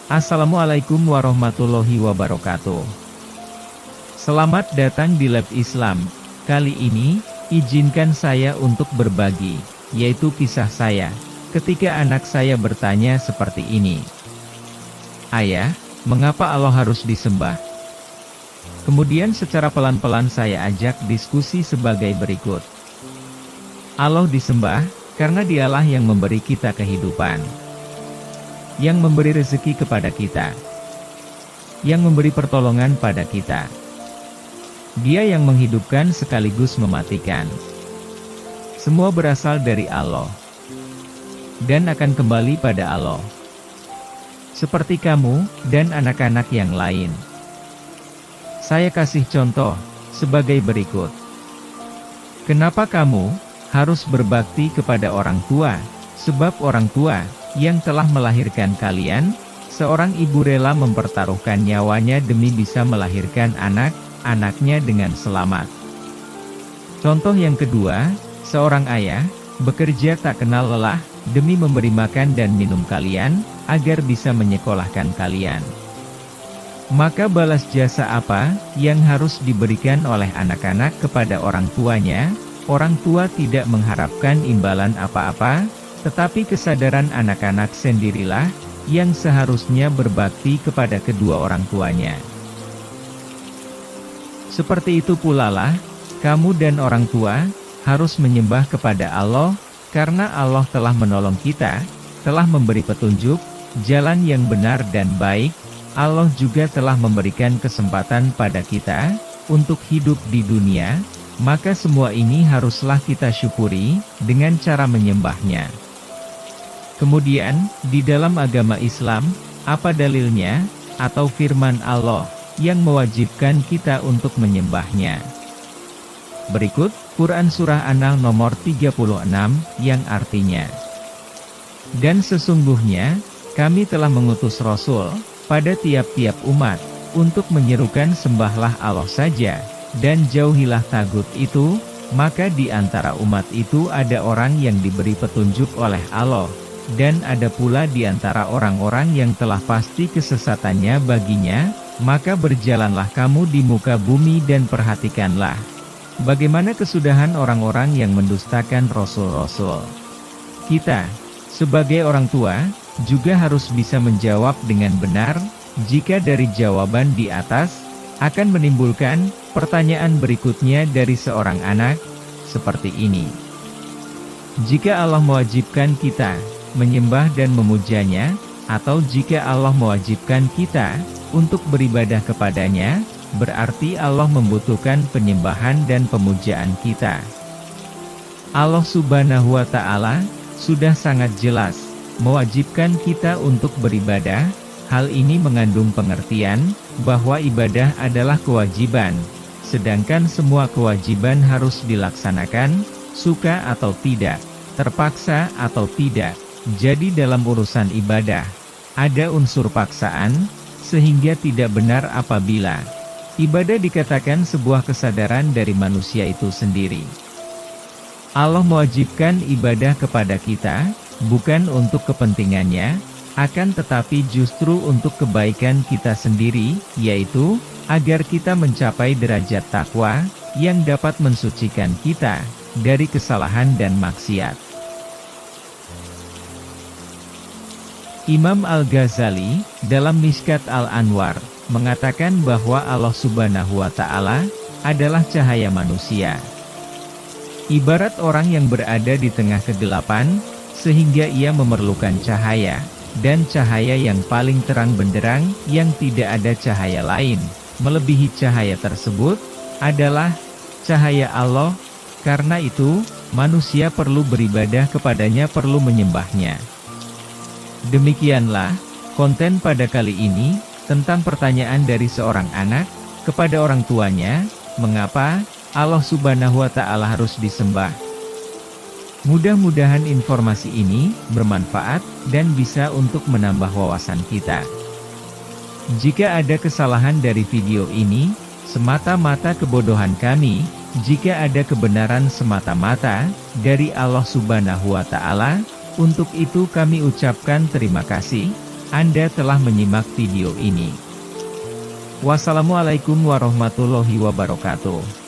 Assalamualaikum warahmatullahi wabarakatuh. Selamat datang di Lab Islam. Kali ini, izinkan saya untuk berbagi, yaitu kisah saya, ketika anak saya bertanya seperti ini. Ayah, mengapa Allah harus disembah? Kemudian secara pelan-pelan saya ajak diskusi sebagai berikut. Allah disembah, karena dialah yang memberi kita kehidupan, yang memberi rezeki kepada kita, yang memberi pertolongan pada kita. Dia yang menghidupkan sekaligus mematikan. Semua berasal dari Allah, dan akan kembali pada Allah. Seperti kamu, dan anak-anak yang lain. Saya kasih contoh, sebagai berikut. Kenapa kamu harus berbakti kepada orang tua? Sebab orang tua yang telah melahirkan kalian, seorang ibu rela mempertaruhkan nyawanya demi bisa melahirkan anak-anaknya dengan selamat. Contoh yang kedua, seorang ayah bekerja tak kenal lelah demi memberi makan dan minum kalian, agar bisa menyekolahkan kalian. Maka balas jasa apa yang harus diberikan oleh anak-anak kepada orang tuanya? Orang tua tidak mengharapkan imbalan apa-apa, tetapi kesadaran anak-anak sendirilah yang seharusnya berbakti kepada kedua orang tuanya. Seperti itu pula lah, kamu dan orang tua harus menyembah kepada Allah, karena Allah telah menolong kita, telah memberi petunjuk, jalan yang benar dan baik. Allah juga telah memberikan kesempatan pada kita untuk hidup di dunia, maka semua ini haruslah kita syukuri dengan cara menyembahnya. Kemudian, di dalam agama Islam, apa dalilnya, atau firman Allah, yang mewajibkan kita untuk menyembahnya? Berikut, Quran Surah An-Nahl nomor 36, yang artinya, dan sesungguhnya, kami telah mengutus Rasul, pada tiap-tiap umat, untuk menyerukan sembahlah Allah saja, dan jauhilah tagut itu, maka di antara umat itu ada orang yang diberi petunjuk oleh Allah, dan ada pula di antara orang-orang yang telah pasti kesesatannya baginya, maka berjalanlah kamu di muka bumi dan perhatikanlah bagaimana kesudahan orang-orang yang mendustakan Rasul-Rasul. Kita, sebagai orang tua, juga harus bisa menjawab dengan benar, jika dari jawaban di atas, akan menimbulkan pertanyaan berikutnya dari seorang anak, seperti ini. Jika Allah mewajibkan kita menyembah dan memujanya, atau jika Allah mewajibkan kita untuk beribadah kepadanya, berarti Allah membutuhkan penyembahan dan pemujaan kita. Allah Subhanahu wa Ta'ala sudah sangat jelas mewajibkan kita untuk beribadah. Hal ini mengandung pengertian bahwa ibadah adalah kewajiban, sedangkan semua kewajiban harus dilaksanakan, suka atau tidak, terpaksa atau tidak. Jadi dalam urusan ibadah, ada unsur paksaan, sehingga tidak benar apabila ibadah dikatakan sebuah kesadaran dari manusia itu sendiri. Allah mewajibkan ibadah kepada kita, bukan untuk kepentingannya, akan tetapi justru untuk kebaikan kita sendiri, yaitu, agar kita mencapai derajat takwa, yang dapat mensucikan kita dari kesalahan dan maksiat. Imam Al-Ghazali, dalam Mishkat Al-Anwar, mengatakan bahwa Allah Subhanahu wa Ta'ala adalah cahaya manusia. Ibarat orang yang berada di tengah kegelapan, sehingga ia memerlukan cahaya, dan cahaya yang paling terang benderang, yang tidak ada cahaya lain melebihi cahaya tersebut, adalah cahaya Allah. Karena itu, manusia perlu beribadah kepadanya, perlu menyembahnya. Demikianlah konten pada kali ini, tentang pertanyaan dari seorang anak kepada orang tuanya, mengapa Allah Subhanahu wa Ta'ala harus disembah. Mudah-mudahan informasi ini bermanfaat dan bisa untuk menambah wawasan kita. Jika ada kesalahan dari video ini, semata-mata kebodohan kami. Jika ada kebenaran semata-mata dari Allah Subhanahu wa Ta'ala. Untuk itu kami ucapkan terima kasih. Anda telah menyimak video ini. Wassalamualaikum warahmatullahi wabarakatuh.